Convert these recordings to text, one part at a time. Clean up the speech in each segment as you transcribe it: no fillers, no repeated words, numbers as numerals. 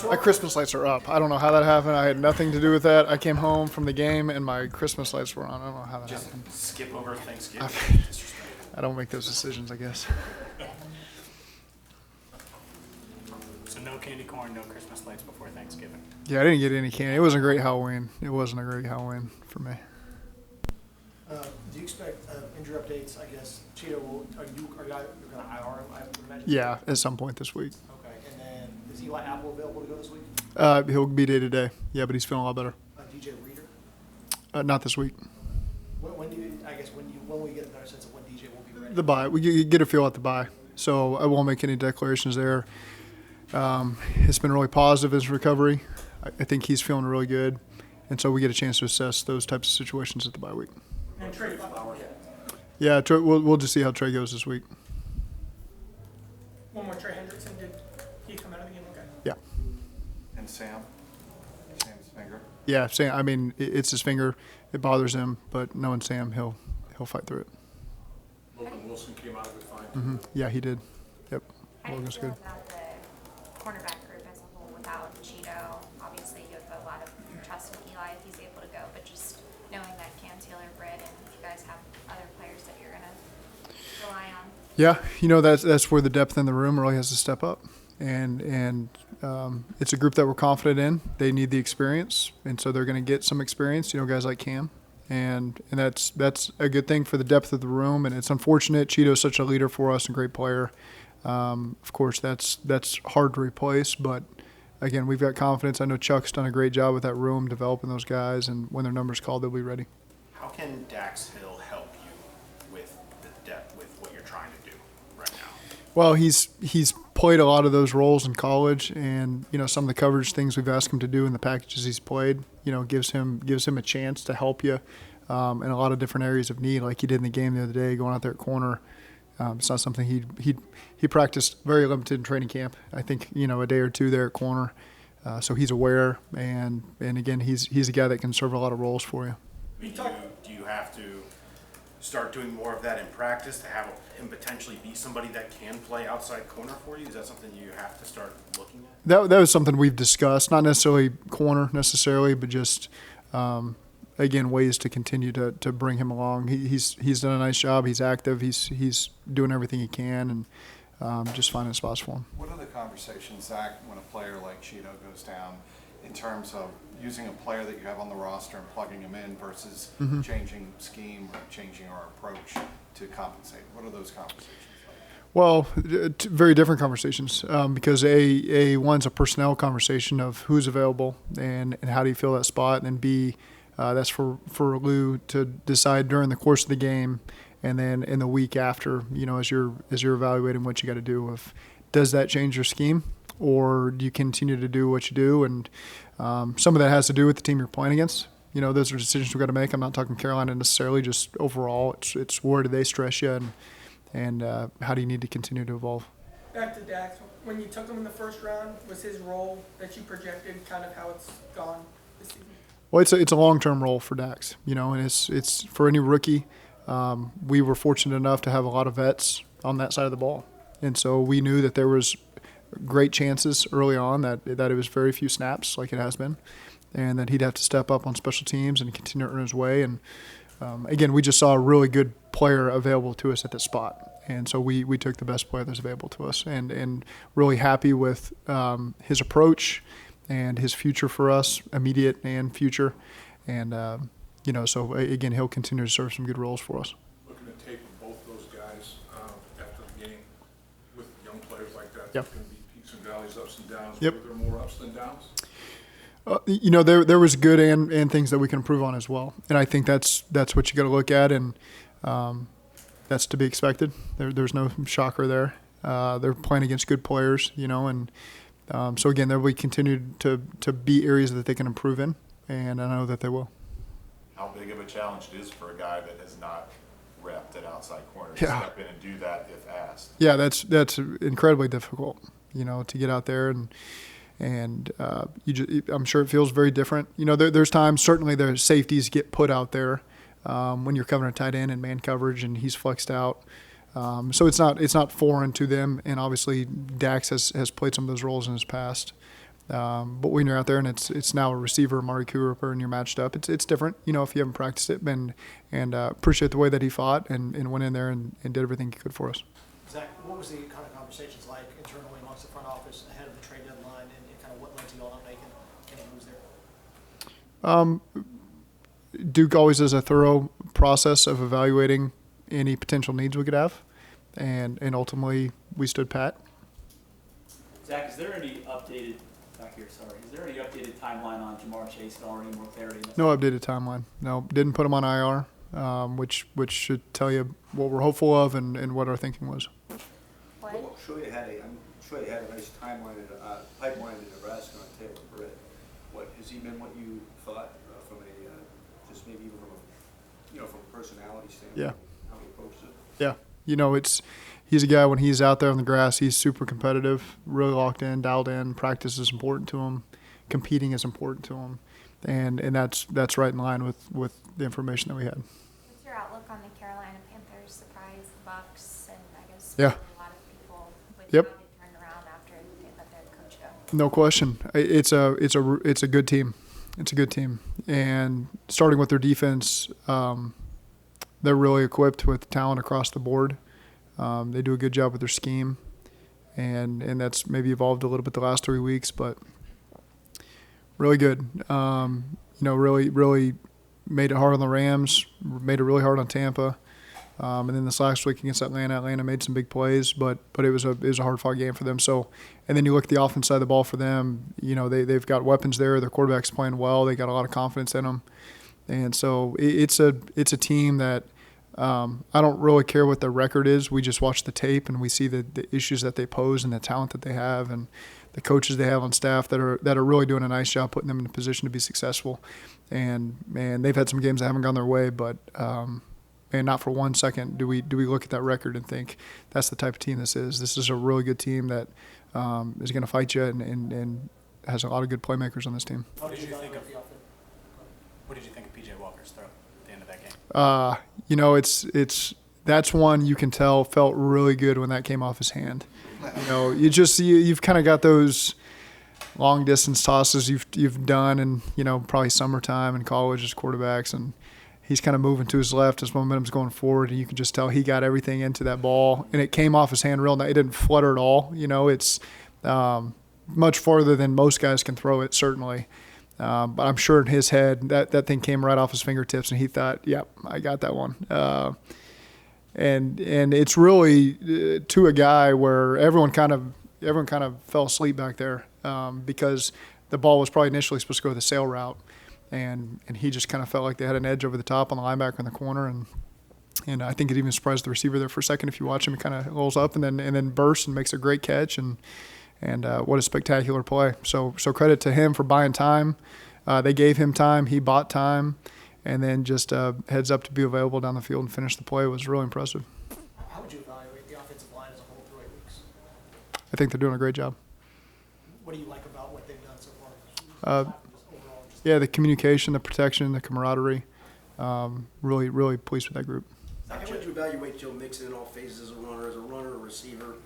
My Christmas lights are up. I don't know how that happened. I had nothing to do with that. I came home from the game and my Christmas lights were on. I don't know how that Just happened. skip over Thanksgiving. I don't make those decisions, I guess. So no candy corn, no Christmas lights before Thanksgiving. Yeah, I didn't get any candy. It wasn't a great Halloween. It wasn't a great Halloween for me. Do you expect injury updates? I guess Cheeto are you going to IR him? I would imagine. Yeah, at some point this week. Okay, and then is Eli Apple available to go this week? He'll be day to day. Yeah, but he's feeling a lot better. DJ Reader. Not this week. When do you? I guess when we get a better sense of when DJ will be ready. The bye. We get a feel at the bye. So I won't make any declarations there. It's been really positive, his recovery. I think he's feeling really good. And so we get a chance to assess those types of situations at the bye week. And Trey Flowers. Yeah, Trey, we'll just see how Trey goes this week. One more, Trey Hendrickson, did he come out of the game? Okay. Yeah. And Sam's finger. Yeah, Sam. I mean, it's his finger. It bothers him, but knowing Sam, he'll fight through it. Logan Wilson came out of it fine. Mm-hmm. Yeah, he did. Yep. How do you Logan's feel good. about the cornerback group as a whole without Cheeto? Obviously, you have a lot of trust with Eli if he's able to go, but just knowing that Cam Taylor, Britt, and you guys have other players that you're going to rely on. Yeah, that's where the depth in the room really has to step up, and it's a group that we're confident in. They need the experience, and so they're going to get some experience. Guys like Cam, and that's a good thing for the depth of the room. And it's unfortunate. Cheeto's such a leader for us and great player. Of course, that's hard to replace, but again, we've got confidence. I know Chuck's done a great job with that room, developing those guys, and when their number's called, they'll be ready. How can Dax Hill help you with the depth, with what you're trying to do right now? Well, he's played a lot of those roles in college, and some of the coverage things we've asked him to do in the packages he's played, gives him a chance to help you in a lot of different areas of need, like he did in the game the other day, going out there at corner. It's not something he practiced very limited in training camp. I think a day or two there at corner, so he's aware, and again he's a guy that can serve a lot of roles for you. Do you have to start doing more of that in practice to have him potentially be somebody that can play outside corner for you? Is that something you have to start looking at? That was something we've discussed, not necessarily corner necessarily, but just again ways to continue to bring him along. He's done a nice job. He's active. He's doing everything he can, and just finding spots for him. What are the conversations, Zach, when a player like Cheeto goes down, in terms of using a player that you have on the roster and plugging him in versus changing scheme or changing our approach to compensate? What are those conversations like? Well, very different conversations because one's a personnel conversation of who's available and how do you fill that spot, and then B, that's for Lou to decide during the course of the game, and then in the week after, as you're evaluating what you got to do, does that change your scheme, or do you continue to do what you do? And some of that has to do with the team you're playing against. Those are decisions we've got to make. I'm not talking Carolina necessarily, just overall. It's where do they stress you, and how do you need to continue to evolve? Back to Dax, when you took him in the first round, was his role that you projected kind of how it's gone this season? Well, it's a long-term role for Dax, and it's for any rookie. We were fortunate enough to have a lot of vets on that side of the ball, and so we knew that there was great chances early on that it was very few snaps, like it has been, and that he'd have to step up on special teams and continue to earn his way. And again, we just saw a really good player available to us at that spot, and so we took the best player that's available to us, and really happy with his approach and his future for us, immediate and future. And so again, he'll continue to serve some good roles for us. Looking at tape of both those guys after the game with young players like that, Yep. there's going to be peaks and valleys, ups and downs. Yep. Were there more ups than downs? There was good and things that we can improve on as well, and I think that's what you got to look at, and that's to be expected. There's no shocker there. They're playing against good players, and so again, there will be continued to be areas that they can improve in, and I know that they will. How big of a challenge it is for a guy that has not repped at outside corner to Yeah. step in and do that if asked? Yeah, that's incredibly difficult, to get out there and I'm sure it feels very different. There's times certainly the safeties get put out there when you're covering a tight end and man coverage and he's flexed out. So it's not foreign to them, and obviously Dax has played some of those roles in his past. But when you're out there and it's now a receiver, Amari Cooper, and you're matched up, it's different, if you haven't practiced it. And appreciate the way that he fought and went in there and did everything he could for us. Zach, what was the kind of conversations like internally amongst the front office ahead of the trade deadline, and kind of what led to y'all not making any moves there? Duke always does a thorough process of evaluating any potential needs we could have, and ultimately we stood pat. Zach, is there any updated Is there any updated timeline on Jamar Chase or any more clarity? No updated timeline. No, didn't put him on IR, which should tell you what we're hopeful of and what our thinking was. What? I'm sure you had a nice timeline and pipeline in Nebraska on Taylor Britt. Has he been what you thought from just maybe even from a personality standpoint? Yeah. How he approaches it? Yeah. He's a guy, when he's out there on the grass, he's super competitive, really locked in, dialed in. Practice is important to him. Competing is important to him. And that's right in line with the information that we had. What's your outlook on the Carolina Panthers surprise the Bucks and I guess Yeah. a lot of people with Yep. how they turned around after they let their coach go? No question. It's a good team. It's a good team. And starting with their defense, they're really equipped with talent across the board. They do a good job with their scheme, and that's maybe evolved a little bit the last 3 weeks, but really good. Really made it hard on the Rams, made it really hard on Tampa, and then this last week against Atlanta made some big plays, but it was a hard-fought game for them. So, and then you look at the offense side of the ball for them. They've got weapons there. Their quarterback's playing well. They got a lot of confidence in them, and so it's a team that. I don't really care what their record is. We just watch the tape and we see the issues that they pose and the talent that they have and the coaches they have on staff that are really doing a nice job putting them in a position to be successful. And they've had some games that haven't gone their way, but not for 1 second do we look at that record and think that's the type of team this is. This is a really good team that is going to fight you and has a lot of good playmakers on this team. What did you think of PJ Walker's throw at the end of that game? That's one you can tell felt really good when that came off his hand. You've kind of got those long distance tosses you've done, and probably summertime in college as quarterbacks, and he's kind of moving to his left as momentum's going forward, and you can just tell he got everything into that ball, and it came off his hand real nice. It didn't flutter at all. It's much farther than most guys can throw it, certainly. But I'm sure in his head that thing came right off his fingertips, and he thought, "Yep, I got that one." And it's really to a guy where everyone kind of fell asleep back there because the ball was probably initially supposed to go the sail route, and he just kind of felt like they had an edge over the top on the linebacker in the corner, and I think it even surprised the receiver there for a second. If you watch him, he kind of rolls up and then bursts and makes a great catch and what a spectacular play. So credit to him for buying time. They gave him time. He bought time. And then just heads up to be available down the field and finish the play was really impressive. How would you evaluate the offensive line as a whole through 8 weeks? I think they're doing a great job. What do you like about what they've done so far? Yeah, the communication, the protection, the camaraderie. Really, really pleased with that group. How would you evaluate Joe Mixon in all phases as a runner, a receiver,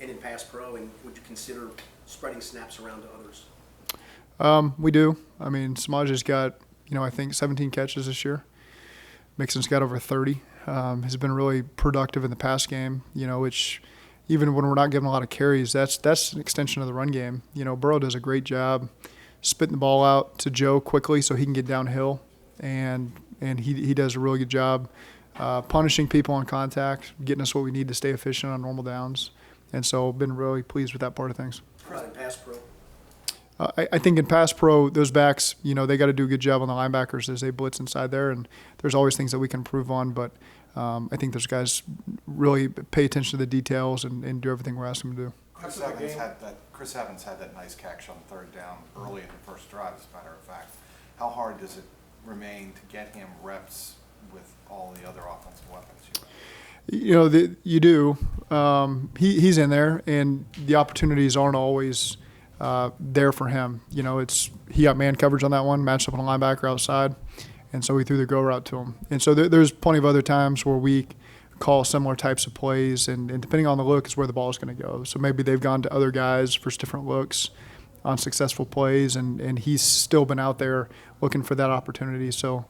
and in pass pro, and would you consider spreading snaps around to others? We do. I mean, Samaji's got, I think 17 catches this year. Mixon's got over 30. Has been really productive in the pass game, which even when we're not giving a lot of carries, that's an extension of the run game. Burrow does a great job spitting the ball out to Joe quickly so he can get downhill, and he does a really good job punishing people on contact, getting us what we need to stay efficient on normal downs. And so been really pleased with that part of things. In pass pro? I think in pass pro, those backs, they got to do a good job on the linebackers as they blitz inside there, and there's always things that we can improve on, but I think those guys really pay attention to the details and do everything we're asking them to do. Chris Evans had that nice catch on third down early in the first drive, as a matter of fact. How hard does it remain to get him reps with all the other offensive weapons you have? You do. He's in there, and the opportunities aren't always there for him. He got man coverage on that one, matched up on a linebacker outside, and so we threw the go route to him. And so there's plenty of other times where we call similar types of plays, and depending on the look is where the ball is going to go. So maybe they've gone to other guys for different looks, successful plays, and he's still been out there looking for that opportunity. So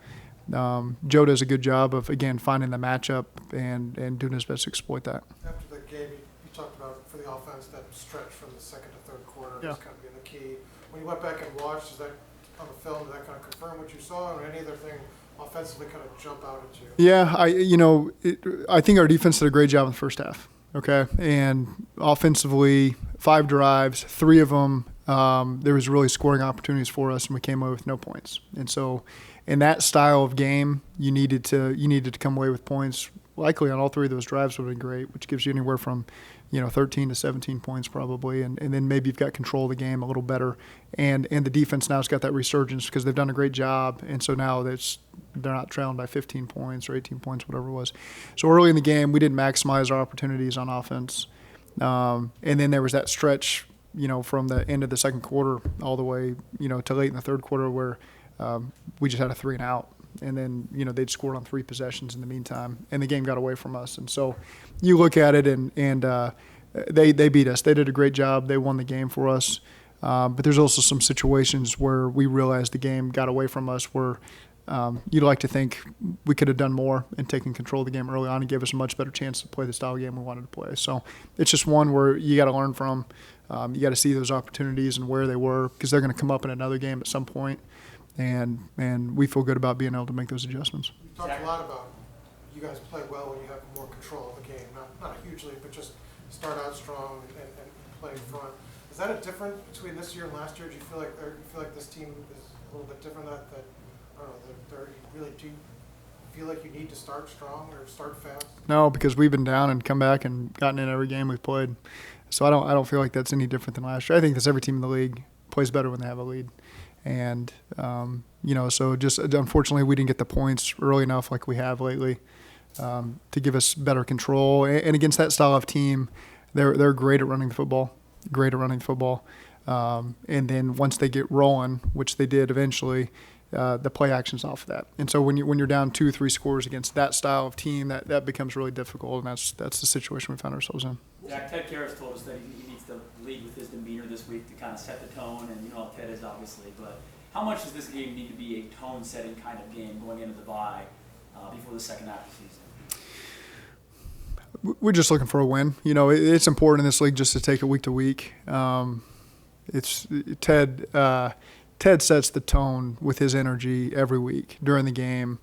Joe does a good job of, again, finding the matchup and doing his best to exploit that. After the game, you talked about for the offense that stretch from the second to third quarter Yeah. was kind of being the key. When you went back and watched, is that on the film, did that kind of confirm what you saw, or any other thing offensively kind of jump out at you? Yeah, I think our defense did a great job in the first half. Okay, and offensively, 5 drives, 3 of them there was really scoring opportunities for us, and we came away with no points. And so, in that style of game, you needed to come away with points. Likely on all 3 of those drives would have been great, which gives you anywhere from 13 to 17 points probably, and then maybe you've got control of the game a little better, and the defense now has got that resurgence because they've done a great job, and so now they're not trailing by 15 points or 18 points, whatever it was. So early in the game, we didn't maximize our opportunities on offense, and then there was that stretch, from the end of the second quarter all the way, to late in the third quarter where we just had a 3 and out. And then, they'd scored on 3 possessions in the meantime, and the game got away from us. And so you look at it, and they beat us. They did a great job. They won the game for us. But there's also some situations where we realized the game got away from us where you'd like to think we could have done more and taken control of the game early on and gave us a much better chance to play the style of game we wanted to play. So it's just one where you got to learn from. You got to see those opportunities and where they were, because they're going to come up in another game at some point. And we feel good about being able to make those adjustments. You talked a lot about you guys play well when you have more control of the game, not hugely, but just start out strong and play in front. Is that a difference between this year and last year? Do you feel like this team is a little bit different? That I don't know, you really do feel like you need to start strong or start fast? No, because we've been down and come back and gotten in every game we've played. So I don't feel like that's any different than last year. I think that's every team in the league plays better when they have a lead. And, so just unfortunately we didn't get the points early enough like we have lately to give us better control. And against that style of team, they're great at running the football, and then once they get rolling, which they did eventually, the play action's off of that. And so when you're down 2-3 scores against that style of team, that becomes really difficult, and that's the situation we found ourselves in. Zach, Ted Karras told us that he needs to lead with his demeanor this week to kind of set the tone, and you know how Ted is obviously, but how much does this game need to be a tone-setting kind of game going into the bye before the second half of the season? We're just looking for a win. It's important in this league just to take it week to week. It's Ted sets the tone with his energy every week during the game.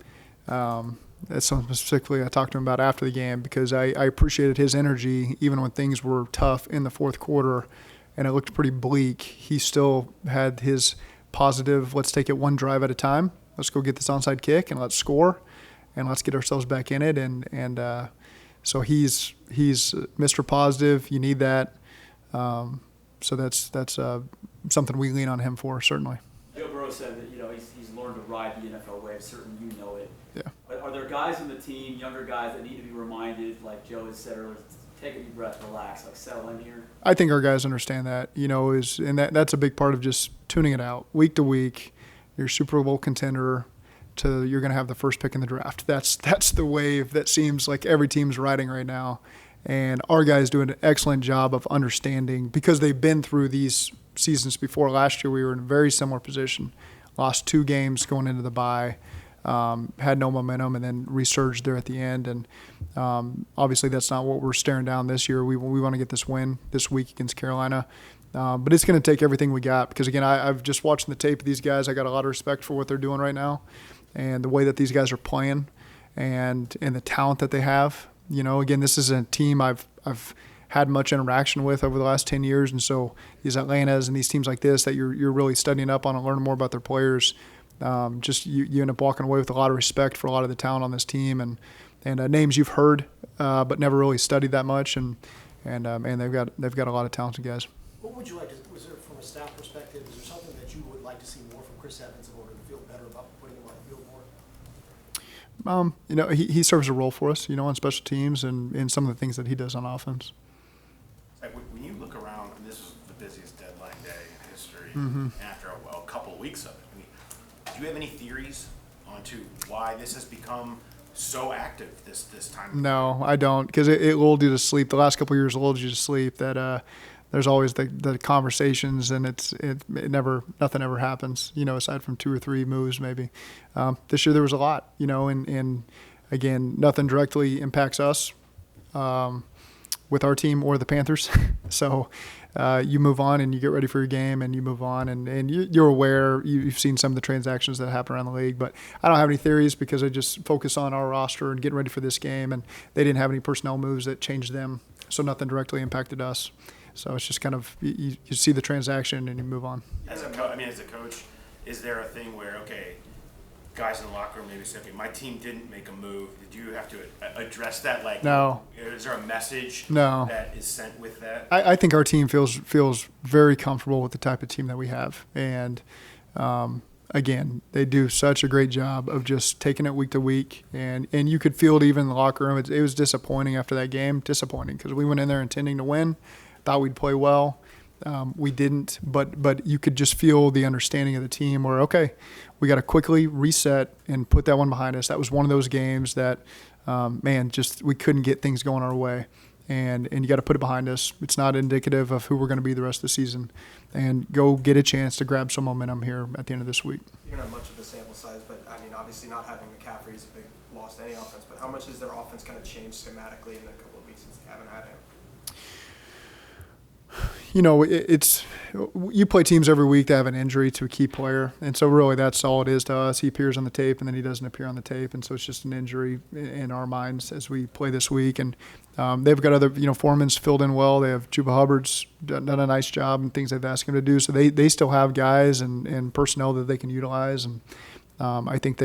That's something specifically I talked to him about after the game, because I appreciated his energy even when things were tough in the fourth quarter and it looked pretty bleak. He still had his positive, let's take it one drive at a time. Let's go get this onside kick and let's score and let's get ourselves back in it. And so he's Mr. Positive. You need that. So that's something we lean on him for, certainly. Joe Burrow said that he's learned to ride the NFL wave. Certainly you know it. Yeah. But are there guys on the team, younger guys, that need to be reminded, like Joe has said earlier, take a deep breath, relax, settle in here? I think our guys understand that, and that's a big part of just tuning it out week to week. You're Super Bowl contender to you're going to have the first pick in the draft. That's the wave that seems like every team's riding right now. And our guys do an excellent job of understanding, because they've been through these seasons before. Last year we were in a very similar position, lost 2 games going into the bye, had no momentum, and then resurged there at the end. And obviously that's not what we're staring down this year. We want to get this win this week against Carolina. But it's going to take everything we got, because, again, I've just watching the tape of these guys. I got a lot of respect for what they're doing right now and the way that these guys are playing and the talent that they have. Again, this is a team I've had much interaction with over the last 10 years. And so these Atlantas and these teams like this that you're really studying up on and learning more about their players, you end up walking away with a lot of respect for a lot of the talent on this team and names you've heard but never really studied that much. And they've got a lot of talented guys. What would you like to, was there, from a staff perspective, is there something that you would like to see more from Chris Evans in order to feel better about putting him on the field more? He serves a role for us, on special teams and some of the things that he does on offense. When you look around, and this is the busiest deadline day in history, Mm-hmm. after a couple of weeks of it, do you have any theories onto why this has become so active this time? No, I don't, because it lulled you to sleep. The last couple of years lulled you to sleep. That there's always the conversations, and nothing ever happens, aside from 2 or 3 moves maybe. This year there was a lot, and again, nothing directly impacts us with our team or the Panthers. So you move on and you get ready for your game and you move on, and you're aware, you've seen some of the transactions that happen around the league, but I don't have any theories because I just focus on our roster and getting ready for this game, and they didn't have any personnel moves that changed them, so nothing directly impacted us. So it's just kind of, you see the transaction and you move on. As a coach, is there a thing where, okay, guys in the locker room maybe say, okay, my team didn't make a move. Did you have to address that? Like, no. Is there a message no. that is sent with that? I think our team feels very comfortable with the type of team that we have. And, again, they do such a great job of just taking it week to week. And you could feel it even in the locker room. It was disappointing after that game. Disappointing because we went in there intending to win. Thought we'd play well. We didn't, but you could just feel the understanding of the team where, okay, we got to quickly reset and put that one behind us. That was one of those games that, just we couldn't get things going our way. And you got to put it behind us. It's not indicative of who we're going to be the rest of the season. And go get a chance to grab some momentum here at the end of this week. You don't have much of a sample size, but I mean, obviously not having McCaffrey is a big loss to any offense, but how much has their offense kind of changed schematically in a couple of weeks since they haven't had him? You play teams every week that have an injury to a key player, and so really that's all it is to us. He appears on the tape, and then he doesn't appear on the tape, and so it's just an injury in our minds as we play this week. And they've got other, Foreman's filled in well. They have Juba Hubbard's done a nice job and things they've asked him to do. So they still have guys and personnel that they can utilize, and I think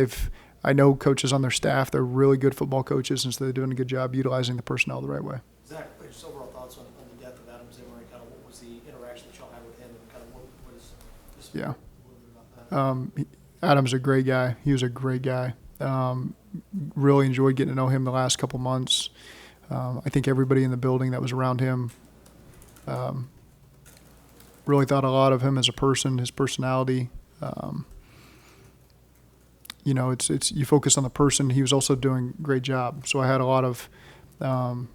I know coaches on their staff. They're really good football coaches, and so they're doing a good job utilizing the personnel the right way. Zac, just overall thoughts on the death of Adam Zimmer and kind of what was the interaction that y'all had with him and kind of what is just Yeah. a little bit about that? Adam's a great guy. He was a great guy. Really enjoyed getting to know him the last couple months. I think everybody in the building that was around him really thought a lot of him as a person, his personality. It's you focus on the person. He was also doing a great job. So I had a lot of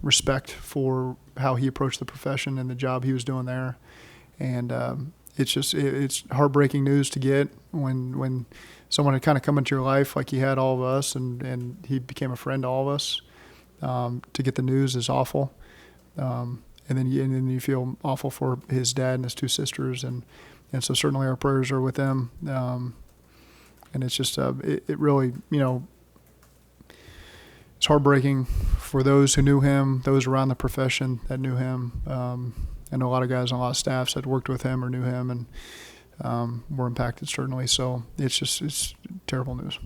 respect for how he approached the profession and the job he was doing there. And it's heartbreaking news to get when someone had kind of come into your life like he had all of us, and he became a friend to all of us. To get the news is awful. And then you feel awful for his dad and his 2 sisters. And so certainly our prayers are with them. And it's just, it really, it's heartbreaking for those who knew him, those around the profession that knew him. I know a lot of guys on a lot of staffs that worked with him or knew him and were impacted certainly. So it's terrible news.